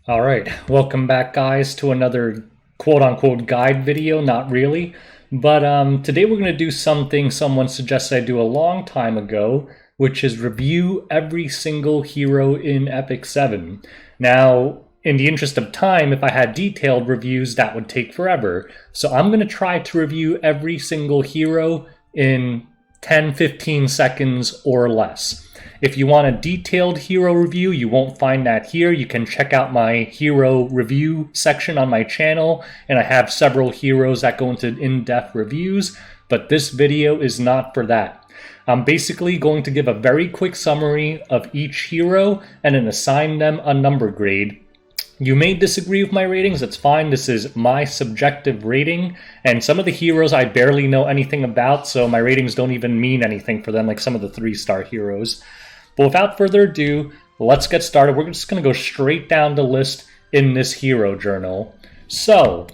Alright, welcome back guys to another quote-unquote guide video, not really. But today we're going to do something someone suggested I do a long time ago, which is review every single hero in Epic 7. Now, in the interest of time, if I had detailed reviews, that would take forever. So I'm going to try to review every single hero in 10-15 seconds or less. If you want a detailed hero review, you won't find that here. You can check out my hero review section on my channel, and I have several heroes that go into in-depth reviews, but this video is not for that. I'm basically going to give a very quick summary of each hero and then assign them a number grade. You may disagree with my ratings, that's fine. This is my subjective rating, and some of the heroes I barely know anything about, so my ratings don't even mean anything for them, like some of the 3-star heroes. But without further ado, let's get started. We're just going to go straight down the list in this hero journal. So,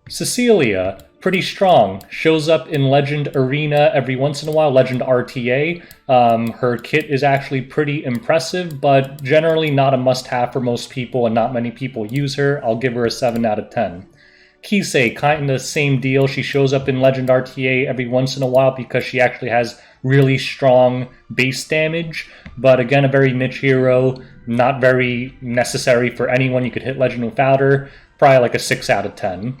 Cecilia, pretty strong. Shows up in Legend Arena every once in a while, Legend RTA. Her kit is actually pretty impressive, but generally not a must-have for most people, and not many people use her. I'll give her a 7 out of 10. Kisei, kind of the same deal. She shows up in Legend RTA every once in a while because she actually has really strong base damage, but again, a very niche hero, not very necessary for anyone. You could hit Legend without her. Probably like a 6 out of 10.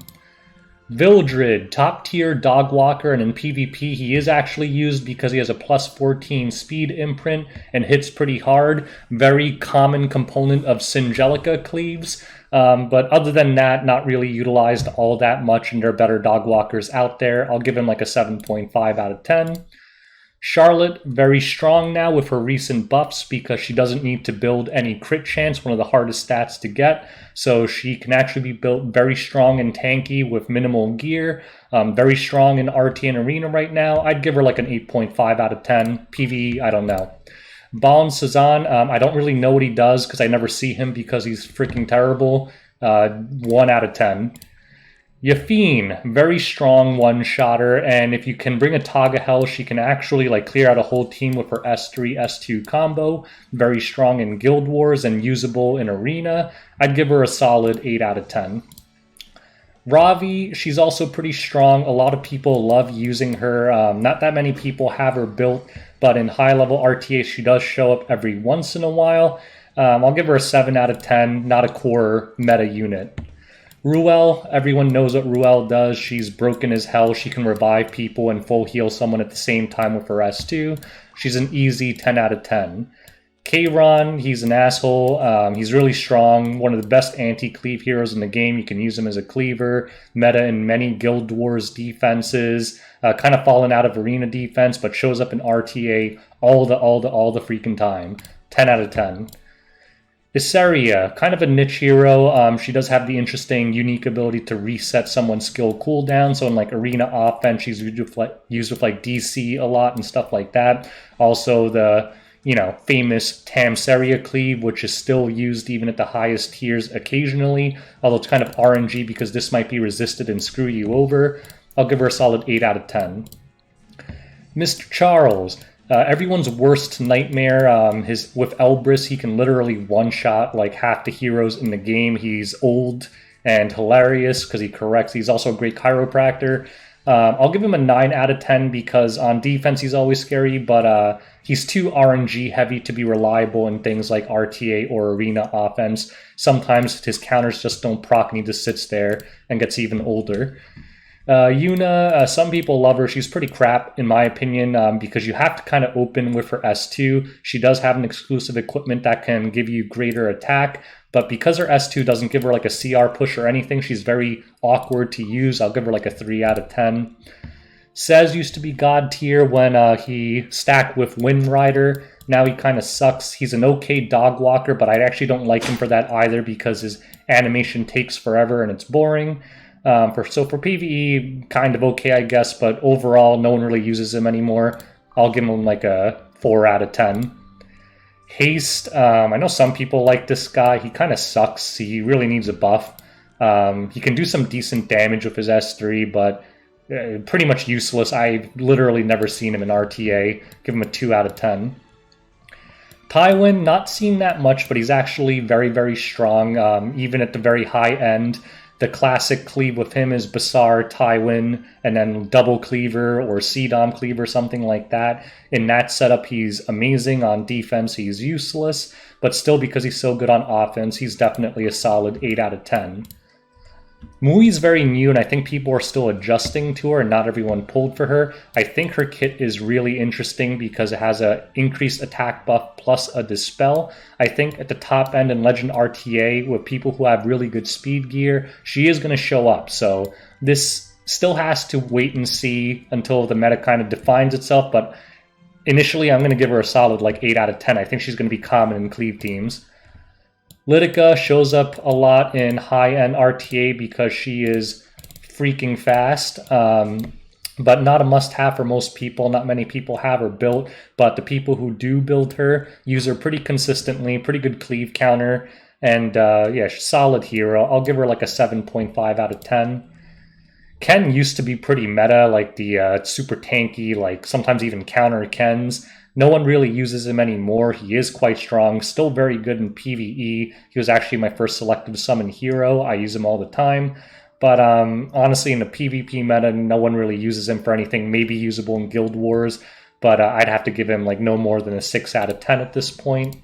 Vildred, top tier dog walker, and in PvP he is actually used because he has a plus 14 speed imprint and hits pretty hard. Very common component of Syngelica cleaves, but other than that, not really utilized all that much, and there are better dog walkers out there. I'll give him like a 7.5 out of 10. Charlotte, very strong now with her recent buffs because she doesn't need to build any crit chance, one of the hardest stats to get. So she can actually be built very strong and tanky with minimal gear. Very strong in RT and Arena right now. I'd give her like an 8.5 out of 10. PvE, I don't know. Baon Sazan, I don't really know what he does because I never see him because he's freaking terrible. 1 out of 10. Yafine, very strong one-shotter, and if you can bring a Taga Hell, she can actually like clear out a whole team with her S3, S2 combo. Very strong in Guild Wars and usable in Arena. I'd give her a solid 8 out of 10. Ravi, she's also pretty strong. A lot of people love using her. Not that many people have her built, but in high-level RTA, she does show up every once in a while. I'll give her a 7 out of 10, not a core meta unit. Ruel, everyone knows what Ruel does. She's broken as hell. She can revive people and full heal someone at the same time with her S2. She's an easy 10 out of 10. Kayron, he's an asshole. He's really strong. One of the best anti-cleave heroes in the game. You can use him as a cleaver. Meta in many Guild Wars defenses. Kind of fallen out of Arena defense, but shows up in RTA all the freaking time. 10 out of 10. Issaria, kind of a niche hero. She does have the interesting, unique ability to reset someone's skill cooldown. So in like Arena offense, she's used with like DC a lot and stuff like that. Also the, famous Tamsaria cleave, which is still used even at the highest tiers occasionally. Although it's kind of RNG because this might be resisted and screw you over. I'll give her a solid 8 out of 10. Mr. Charles. Everyone's worst nightmare. With Elbrus, he can literally one-shot like half the heroes in the game. He's old and hilarious because he corrects. He's also a great chiropractor. I'll give him a 9 out of 10 because on defense he's always scary, but he's too RNG heavy to be reliable in things like RTA or Arena offense. Sometimes his counters just don't proc and he just sits there and gets even older. Yuna, some people love her. She's pretty crap, in my opinion, because you have to kind of open with her S2. She does have an exclusive equipment that can give you greater attack, but because her S2 doesn't give her like a CR push or anything, she's very awkward to use. I'll give her like a 3 out of 10. Sez used to be god tier when he stacked with Wind Rider. Now he kind of sucks. He's an okay dog walker, but I actually don't like him for that either because his animation takes forever and it's boring. For PvE, kind of okay, I guess, but overall, no one really uses him anymore. I'll give him like a 4 out of 10. Haste, I know some people like this guy. He kind of sucks. He really needs a buff. He can do some decent damage with his S3, but pretty much useless. I've literally never seen him in RTA. Give him a 2 out of 10. Tywin, not seen that much, but he's actually very, very strong, even at the very high end. The classic cleave with him is Basar, Tywin, and then double cleaver or C-Dom cleaver, something like that. In that setup, he's amazing. On defense, he's useless, but still, because he's so good on offense, he's definitely a solid 8 out of 10. Mui's very new, and I think people are still adjusting to her, and not everyone pulled for her. I think her kit is really interesting because it has an increased attack buff plus a dispel. I think at the top end in Legend RTA, with people who have really good speed gear, she is going to show up. So this still has to wait and see until the meta kind of defines itself, but initially I'm going to give her a solid like 8 out of 10. I think she's going to be common in cleave teams. Litica shows up a lot in high-end RTA because she is freaking fast, but not a must-have for most people. Not many people have her built, but the people who do build her use her pretty consistently, pretty good cleave counter, and yeah, solid hero. I'll give her like a 7.5 out of 10. Ken used to be pretty meta, like the super tanky, like sometimes even counter Kens. No one really uses him anymore. He is quite strong, still very good in PvE. He was actually my first selective summon hero. I use him all the time. But honestly, in the PvP meta, no one really uses him for anything. Maybe usable in Guild Wars, but I'd have to give him like no more than a 6 out of 10 at this point.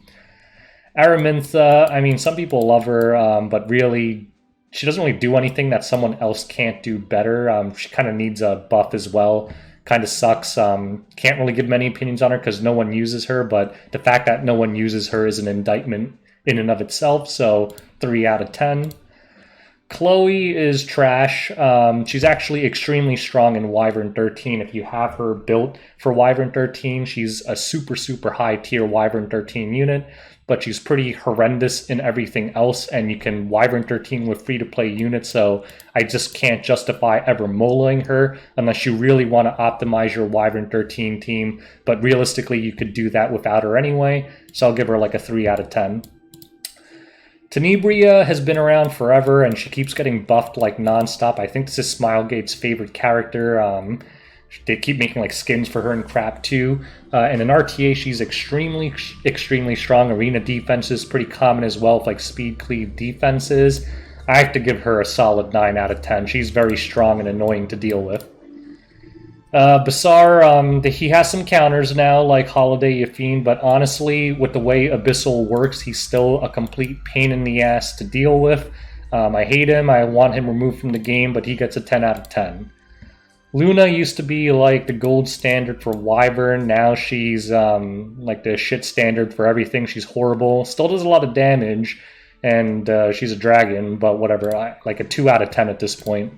Araminta, I mean, some people love her, but really, she doesn't really do anything that someone else can't do better. She kind of needs a buff as well. Kind of sucks. Can't really give many opinions on her because no one uses her, but the fact that no one uses her is an indictment in and of itself, so 3 out of 10. Chloe is trash. She's actually extremely strong in Wyvern 13. If you have her built for Wyvern 13, she's a super, super high tier Wyvern 13 unit, but she's pretty horrendous in everything else, and you can Wyvern 13 with free-to-play units, so I just can't justify ever moloing her unless you really want to optimize your Wyvern 13 team, but realistically you could do that without her anyway, so I'll give her like a 3 out of 10. Tenebria has been around forever, and she keeps getting buffed like nonstop. I think this is Smilegate's favorite character. They keep making like skins for her and crap too. And in RTA, she's extremely, extremely strong. Arena defense is pretty common as well, with like speed cleave defenses. I have to give her a solid 9 out of 10. She's very strong and annoying to deal with. Basar, he has some counters now, like Holiday Yafine, but honestly, with the way Abyssal works, he's still a complete pain in the ass to deal with. I hate him. I want him removed from the game, but he gets a 10 out of 10. Luna used to be like the gold standard for Wyvern. Now she's like the shit standard for everything. She's horrible. Still does a lot of damage, and she's a dragon, but whatever. Like a 2 out of 10 at this point.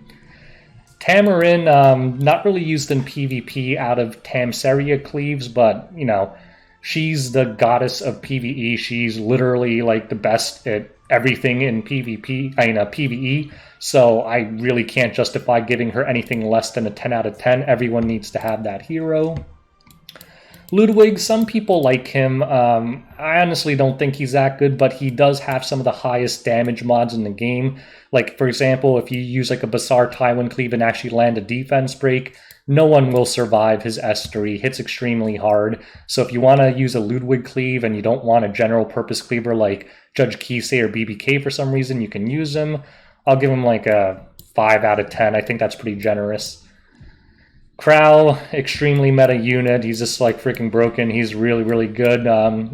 Tamarin, not really used in PvP out of Tamseria cleaves, but, you know, she's the goddess of PvE. She's literally like the best at everything in PvE, so I really can't justify giving her anything less than a 10 out of 10. Everyone needs to have that hero. Ludwig, some people like him. I honestly don't think he's that good, but he does have some of the highest damage mods in the game. Like, for example, if you use like a Basar Tywin cleave and actually land a defense break, no one will survive his S3. Hits extremely hard. So if you want to use a Ludwig cleave and you don't want a general purpose cleaver like Judge Kisei or BBK for some reason, you can use him. I'll give him like a 5 out of 10. I think that's pretty generous. Crow, extremely meta unit. He's just like freaking broken. He's really, really good.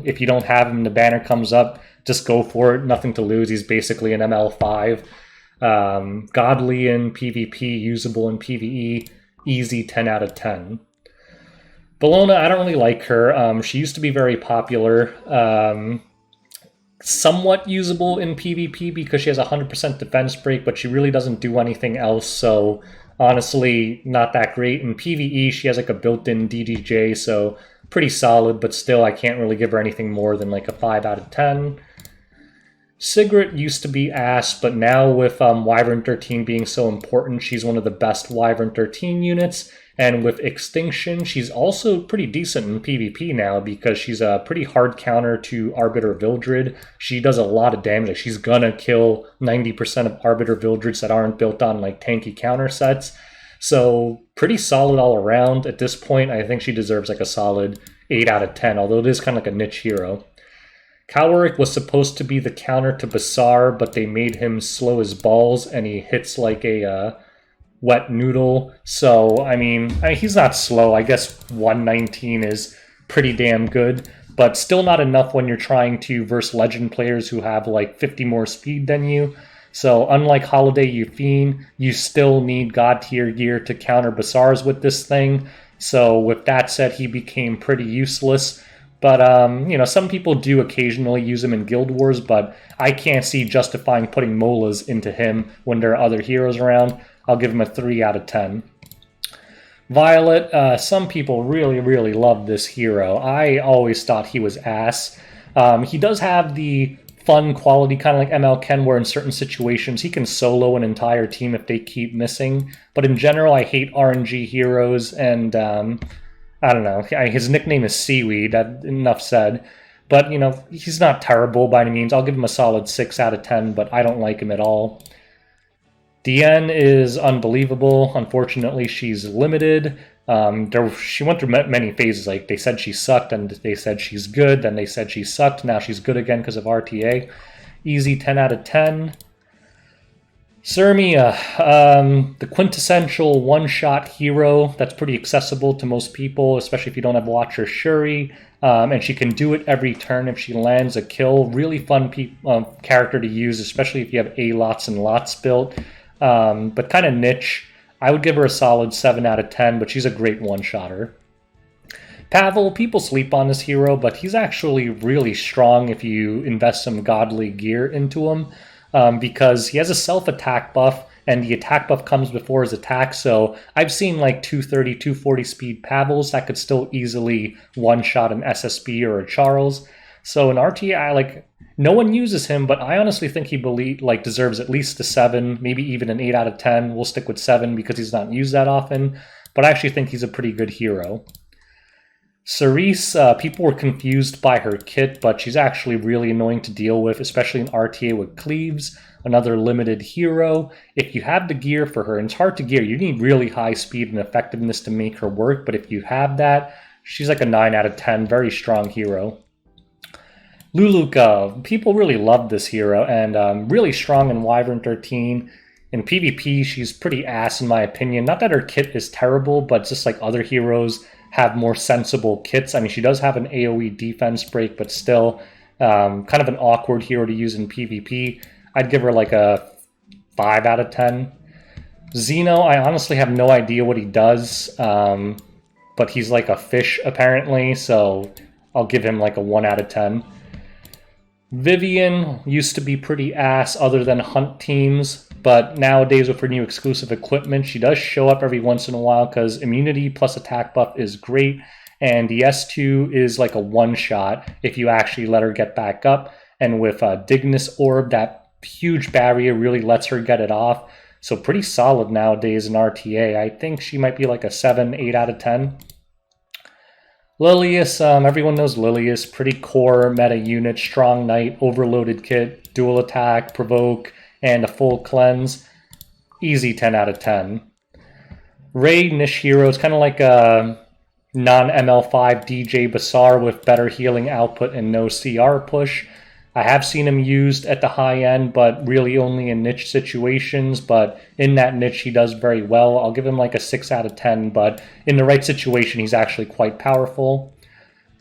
If you don't have him, the banner comes up. Just go for it. Nothing to lose. He's basically an ML5. Godly in PvP, usable in PvE. Easy 10 out of 10. Bellona, I don't really like her. She used to be very popular. Somewhat usable in PvP because she has a 100% defense break, but she really doesn't do anything else, so honestly, not that great. In PvE, she has like a built-in DDJ, so pretty solid, but still I can't really give her anything more than like a 5 out of 10. Sigrid used to be ass, but now with Wyvern 13 being so important, she's one of the best Wyvern 13 units. And with Extinction, she's also pretty decent in PvP now because she's a pretty hard counter to Arbiter Vildred. She does a lot of damage. Like, she's gonna kill 90% of Arbiter Vildreds that aren't built on like tanky counter sets. So pretty solid all around. At this point, I think she deserves like a solid 8 out of 10, although it is kind of like a niche hero. Cowerick was supposed to be the counter to Basar, but they made him slow as balls, and he hits like a wet noodle. So, I mean, he's not slow. I guess 119 is pretty damn good, but still not enough when you're trying to verse legend players who have like 50 more speed than you. So, unlike Holiday Euphine, you still need God tier gear to counter Basars with this thing. So, with that said, he became pretty useless. But, some people do occasionally use him in Guild Wars, but I can't see justifying putting Molas into him when there are other heroes around. I'll give him a 3 out of 10. Violet, some people really, really love this hero. I always thought he was ass. He does have the fun quality, kind of like ML Ken, where in certain situations he can solo an entire team if they keep missing. But in general, I hate RNG heroes, and I don't know. His nickname is Seaweed. Enough said. But, he's not terrible by any means. I'll give him a solid 6 out of 10, but I don't like him at all. Diane is unbelievable. Unfortunately, she's limited. She went through many phases. Like, they said she sucked, and they said she's good. Then they said she sucked. Now she's good again because of RTA. Easy 10 out of 10. Cermia, the quintessential one-shot hero that's pretty accessible to most people, especially if you don't have Watcher Shuri, and she can do it every turn if she lands a kill. Really fun character to use, especially if you have A-lots and lots built, but kind of niche. I would give her a solid 7 out of 10, but she's a great one-shotter. Pavel, people sleep on this hero, but he's actually really strong if you invest some godly gear into him. Because he has a self-attack buff, and the attack buff comes before his attack, so I've seen like 230, 240 speed Pavels that could still easily one-shot an SSB or a Charles. So in RTA, no one uses him, but I honestly think he deserves at least a 7, maybe even an 8 out of 10. We'll stick with 7 because he's not used that often, but I actually think he's a pretty good hero. Cerise, people were confused by her kit, but she's actually really annoying to deal with, especially in RTA with Cleaves, another limited hero. If you have the gear for her, and it's hard to gear, you need really high speed and effectiveness to make her work, but if you have that, she's like a 9 out of 10, very strong hero. Luluka, people really love this hero, and really strong in Wyvern 13. In PvP, she's pretty ass in my opinion. Not that her kit is terrible, but just like other heroes have more sensible kits. I mean, she does have an AoE defense break, but still kind of an awkward hero to use in PvP. I'd give her like a 5 out of 10. Xeno, I honestly have no idea what he does, but he's like a fish apparently, so I'll give him like a 1 out of 10. Vivian used to be pretty ass other than hunt teams, but nowadays with her new exclusive equipment, she does show up every once in a while because immunity plus attack buff is great, and the S2 is like a one-shot if you actually let her get back up, and with Dignus Orb, that huge barrier really lets her get it off, so pretty solid nowadays in RTA. I think she might be like a 7, 8 out of 10. Lilius, everyone knows Lilius, pretty core meta unit, strong knight, overloaded kit, dual attack, provoke, and a full cleanse. Easy 10 out of 10. Ray, niche hero, is kind of like a non-ML5 DJ Basar with better healing output and no CR push. I have seen him used at the high end, but really only in niche situations. But in that niche, he does very well. I'll give him like a 6 out of 10, but in the right situation, he's actually quite powerful.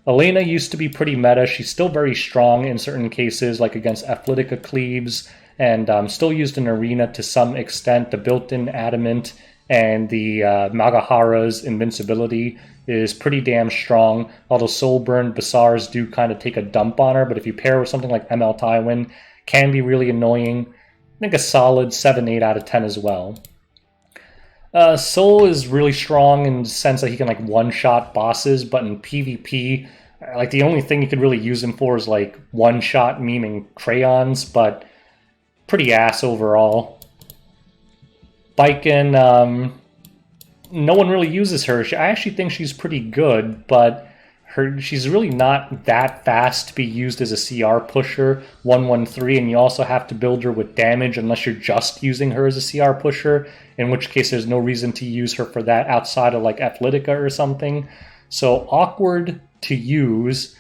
Elena used to be pretty meta. She's still very strong in certain cases, like against Athletica Cleaves, and still used in Arena to some extent. The built-in Adamant and the Magahara's invincibility is pretty damn strong, although Soulburn Basars do kind of take a dump on her, but if you pair with something like ML Tywin, can be really annoying. I think a solid 7, 8 out of 10 as well. Soul is really strong in the sense that he can like one-shot bosses, but in PvP, like the only thing you could really use him for is like one-shot memeing crayons, but pretty ass overall. Baiken, no one really uses her. I actually think she's pretty good, but she's really not that fast to be used as a CR pusher, 113, and you also have to build her with damage unless you're just using her as a CR pusher, in which case there's no reason to use her for that outside of like Athletica or something. So awkward to use,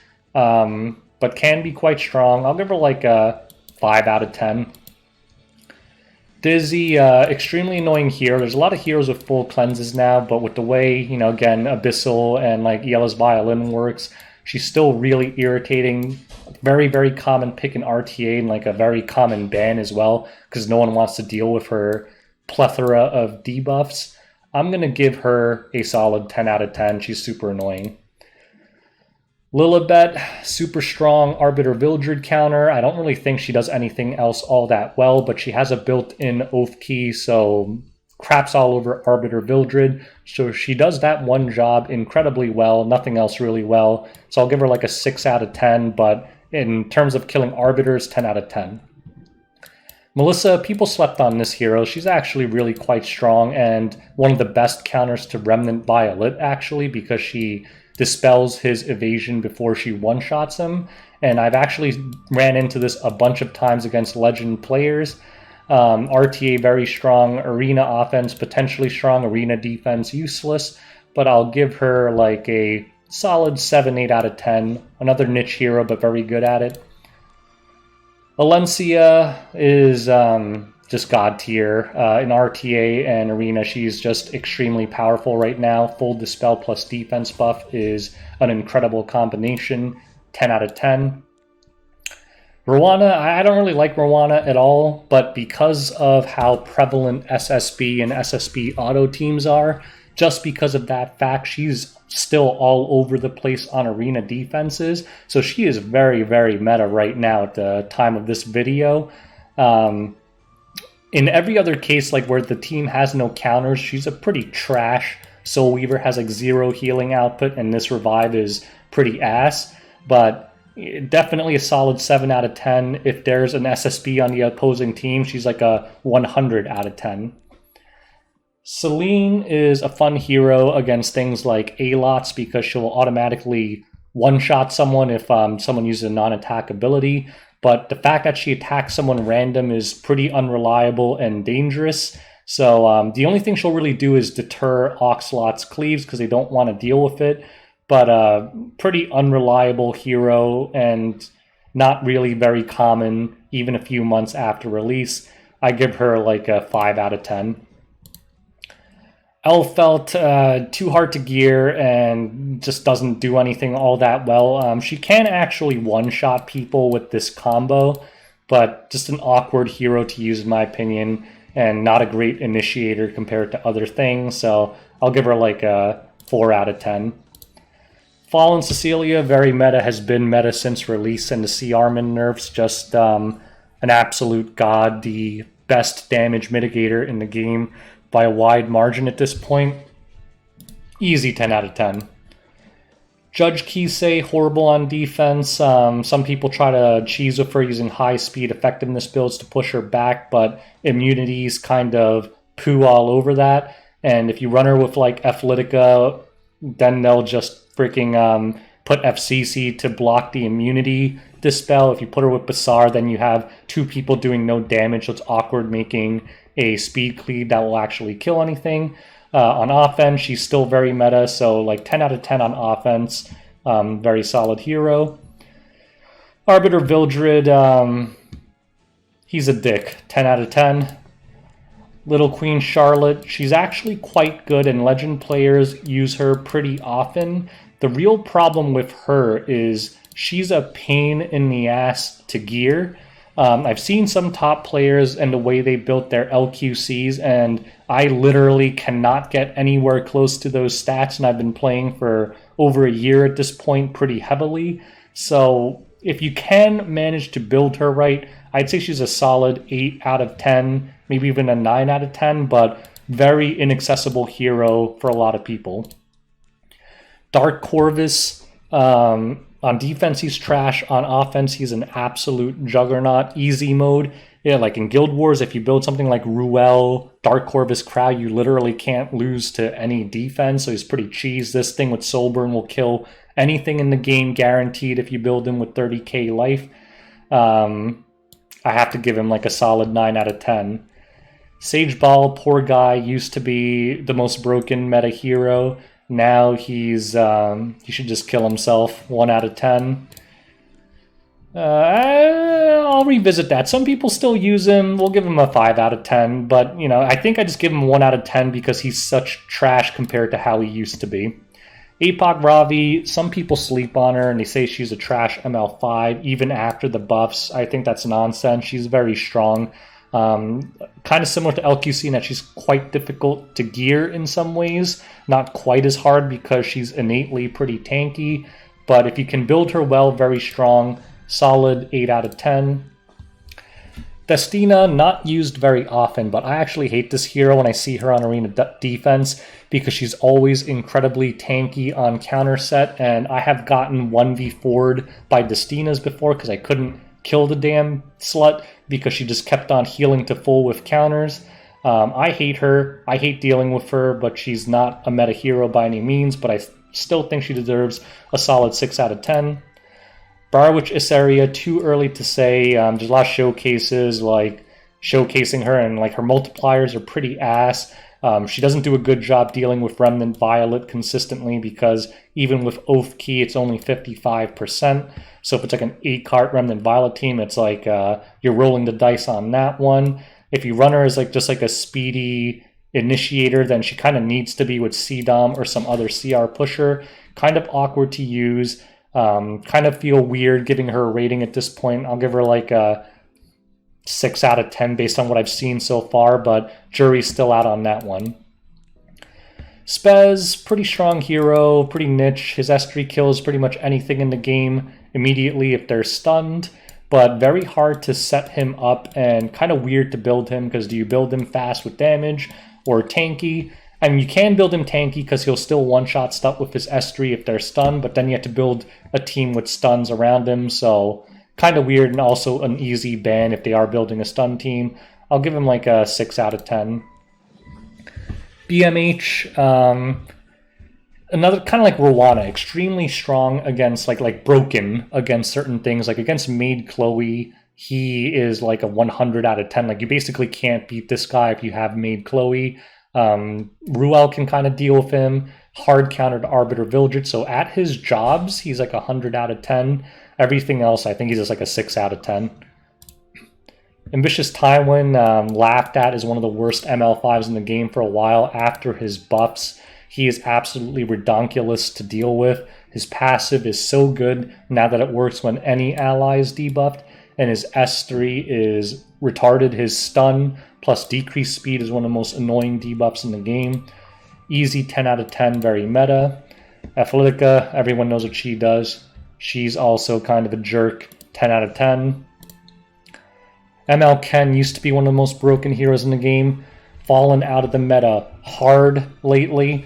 but can be quite strong. I'll give her like a 5 out of 10. Dizzy, extremely annoying hero. There's a lot of heroes with full cleanses now, but with the way, you know, again, Abyssal and like Yellow's Violin works, she's still really irritating. Very, very common pick in RTA and like a very common ban as well, because no one wants to deal with her plethora of debuffs. I'm going to give her a solid 10 out of 10. She's super annoying. Lilibet, super strong Arbiter Vildred counter. I don't really think she does anything else all that well, but she has a built-in Oath Key, so craps all over Arbiter Vildred. So she does that one job incredibly well, nothing else really well. So I'll give her like a 6 out of 10, but in terms of killing Arbiters, 10 out of 10. Melissa, people slept on this hero. She's actually really quite strong and one of the best counters to Remnant Violet, actually, because she dispels his evasion before she one-shots him. And I've actually ran into this a bunch of times against Legend players. RTA very strong, Arena offense potentially strong, Arena defense useless, but I'll give her like a solid 7, 8 out of 10. Another niche hero, but very good at it. Valencia is just god tier. In RTA and Arena, she's just extremely powerful right now. Full Dispel plus defense buff is an incredible combination. 10 out of 10. Rowana, I don't really like Rowana at all, but because of how prevalent SSB and SSB auto teams are, just because of that fact, she's still all over the place on Arena defenses. So she is very, very meta right now at the time of this video. In every other case, like where the team has no counters, she's a pretty trash. Soul Weaver has like 0 healing output, and this revive is pretty ass. But definitely a solid 7 out of 10. If there's an SSB on the opposing team, she's like a 100 out of 10. Celine is a fun hero against things like A-Lots because she'll automatically one-shot someone if someone uses a non-attack ability. But the fact that she attacks someone random is pretty unreliable and dangerous. So the only thing she'll really do is deter Oxlot's cleaves because they don't want to deal with it. But pretty unreliable hero and not really very common even a few months after release. I give her like a 5 out of 10. Elfelt, too hard to gear and just doesn't do anything all that well. She can actually one-shot people with this combo, but just an awkward hero to use in my opinion, and not a great initiator compared to other things, so I'll give her like a 4 out of 10. Fallen Cecilia, very meta, has been meta since release, and the C. Armin nerfs, just an absolute god, the best damage mitigator in the game by a wide margin at this point. Easy 10 out of 10. Judge Kisei, horrible on defense. Some people try to cheese with her using high-speed effectiveness builds to push her back, but immunities kind of poo all over that. And if you run her with like Athletica, then they'll just freaking put FCC to block the immunity dispel. If you put her with Bassar, then you have 2 people doing no damage, so it's awkward making a speed cleave that will actually kill anything. On offense, she's still very meta, so like 10 out of 10 on offense. Very solid hero. Arbiter Vildred, he's a dick. 10 out of 10. Little Queen Charlotte, she's actually quite good, and Legend players use her pretty often. The real problem with her is she's a pain in the ass to gear. I've seen some top players and the way they built their LQCs, and I literally cannot get anywhere close to those stats, and I've been playing for over a year at this point pretty heavily. So if you can manage to build her right, I'd say she's a solid 8 out of 10, maybe even a 9 out of 10, but very inaccessible hero for a lot of people. Dark Corvus, on defense, he's trash. On offense, he's an absolute juggernaut. Easy mode. Yeah, like in Guild Wars, if you build something like Ruel, Dark Corvus Crow, you literally can't lose to any defense, so he's pretty cheese. This thing with Soulburn will kill anything in the game, guaranteed, if you build him with 30k life. I have to give him like a solid 9 out of 10. Sage Ball, poor guy, used to be the most broken meta hero. Now he should just kill himself. 1 out of 10. I'll revisit that. Some people still use him. We'll give him a 5 out of 10. But, you know, I think I just give him 1 out of 10 because he's such trash compared to how he used to be. Apoc Ravi, some people sleep on her and they say she's a trash ML5 even after the buffs. I think that's nonsense. She's very strong. Kind of similar to LQC in that she's quite difficult to gear in some ways. Not quite as hard because she's innately pretty tanky. But if you can build her well, very strong. Solid 8 out of 10. Destina, not used very often, but I actually hate this hero when I see her on arena defense because she's always incredibly tanky on counter set, and I have gotten 1v4'd by Destinas before because I couldn't kill the damn slut because she just kept on healing to full with counters. I hate her. I hate dealing with her, but she's not a meta hero by any means, but I still think she deserves a solid 6 out of 10. Barwich Issaria, too early to say. There's a lot of showcases, like showcasing her, and like her multipliers are pretty ass. She doesn't do a good job dealing with Remnant Violet consistently because even with Oath Key, it's only 55%. So if it's like an 8-card Remnant Violet team, it's like you're rolling the dice on that one. If you run her as like just like a speedy initiator, then she kind of needs to be with CDOM or some other CR pusher. Kind of awkward to use. Kind of feel weird giving her a rating at this point. I'll give her like a 6 out of 10 based on what I've seen so far, but jury's still out on that one. Spez, pretty strong hero, pretty niche. His S3 kills pretty much anything in the game immediately if they're stunned, but very hard to set him up and kind of weird to build him because do you build him fast with damage or tanky? And you can build him tanky because he'll still one-shot stuff with his S3 if they're stunned, but then you have to build a team with stuns around him, so kind of weird and also an easy ban if they are building a stun team. I'll give him like a 6 out of 10. BMH, another kind of like Rowana, extremely strong against like broken against certain things, like against Maid Chloe. He is like a 100 out of 10. Like you basically can't beat this guy if you have Maid Chloe. Ruel can kind of deal with him. Hard counter to Arbiter Vildred. So at his jobs, he's like 100 out of 10. Everything else, I think he's just like a 6 out of 10. Ambitious Tywin, laughed at as one of the worst ML5s in the game for a while after his buffs. He is absolutely redonkulous to deal with. His passive is so good now that it works when any ally is debuffed. And his S3 is retarded. His stun plus decreased speed is one of the most annoying debuffs in the game. Easy 10 out of 10, very meta. Athletica, everyone knows what she does. She's also kind of a jerk, 10 out of 10. ML Ken used to be one of the most broken heroes in the game. Fallen out of the meta hard lately.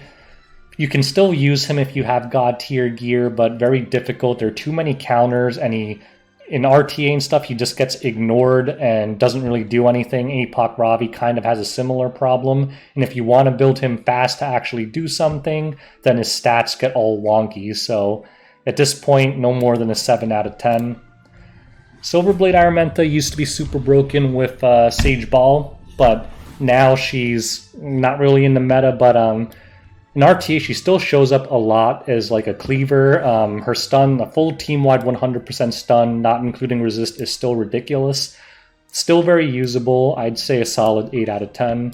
You can still use him if you have God tier gear, but very difficult. There are too many counters, and in RTA and stuff, he just gets ignored and doesn't really do anything. Apoc Ravi kind of has a similar problem. And if you want to build him fast to actually do something, then his stats get all wonky. So at this point, no more than a 7 out of 10. Silverblade Araminta used to be super broken with Sage Ball, but now she's not really in the meta. But in RTA, she still shows up a lot as like a cleaver. Her stun, a full team-wide 100% stun, not including resist, is still ridiculous. Still very usable. I'd say a solid 8 out of 10.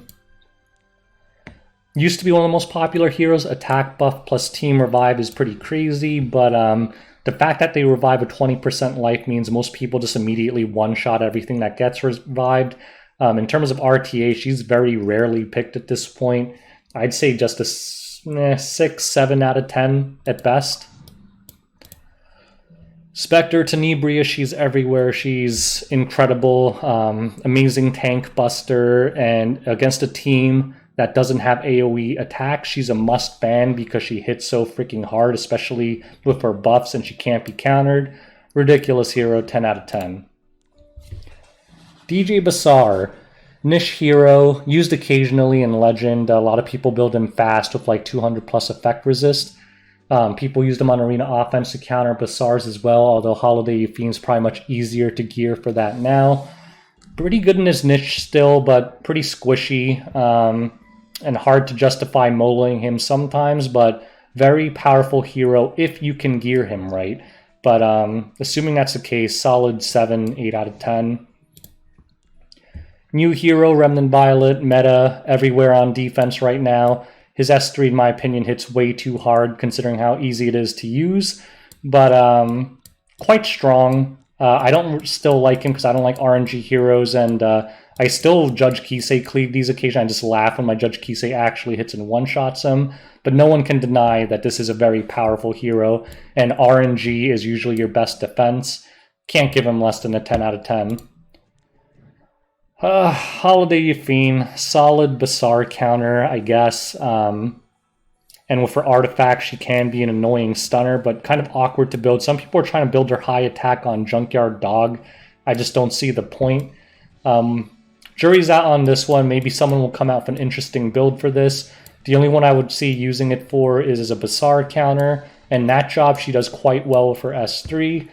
Used to be one of the most popular heroes. Attack buff plus team revive is pretty crazy, but the fact that they revive with 20% life means most people just immediately one-shot everything that gets revived. In terms of RTA, she's very rarely picked at this point. I'd say just a 6, 7 out of 10 at best. Spectre Tenebria, she's everywhere. She's incredible, amazing tank buster, and against a team that doesn't have AoE attack, she's a must ban because she hits so freaking hard, especially with her buffs, and she can't be countered. Ridiculous hero, 10 out of 10. DJ Basar, niche hero, used occasionally in Legend. A lot of people build him fast with like 200 plus effect resist. People used him on Arena Offense to counter Basars as well, although Holiday Fiend's probably much easier to gear for that now. Pretty good in his niche still, but pretty squishy and hard to justify moling him sometimes, but very powerful hero if you can gear him right. But assuming that's the case, solid 7, 8 out of 10. New hero, Remnant Violet, meta everywhere on defense right now. His S3, in my opinion, hits way too hard considering how easy it is to use, but quite strong. I don't still like him because I don't like RNG heroes, and I still Judge Kisei cleave these occasionally. I just laugh when my Judge Kisei actually hits and one-shots him, but no one can deny that this is a very powerful hero, and RNG is usually your best defense. Can't give him less than a 10 out of 10. Holiday Yafine, solid Bazaar counter, I guess. And for artifacts, she can be an annoying stunner, but kind of awkward to build. Some people are trying to build her high attack on Junkyard Dog. I just don't see the point. Jury's out on this one. Maybe someone will come out with an interesting build for this. The only one I would see using it for is as a Bazaar counter, and that job she does quite well for S3.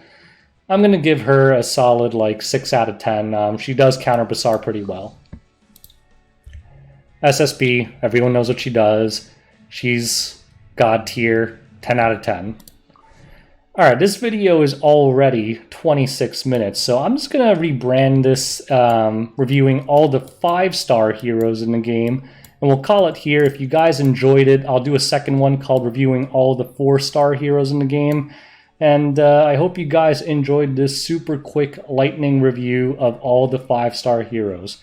I'm going to give her a solid like 6 out of 10. She does counter Bazaar pretty well. SSB, everyone knows what she does. She's God tier, 10 out of 10. Alright, this video is already 26 minutes, so I'm just going to rebrand this reviewing all the 5-star heroes in the game, and we'll call it here. If you guys enjoyed it, I'll do a second one called reviewing all the 4-star heroes in the game. And I hope you guys enjoyed this super quick lightning review of all the 5-star heroes.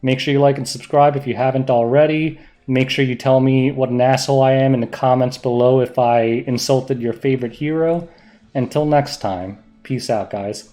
Make sure you like and subscribe if you haven't already. Make sure you tell me what an asshole I am in the comments below if I insulted your favorite hero. Until next time, peace out, guys.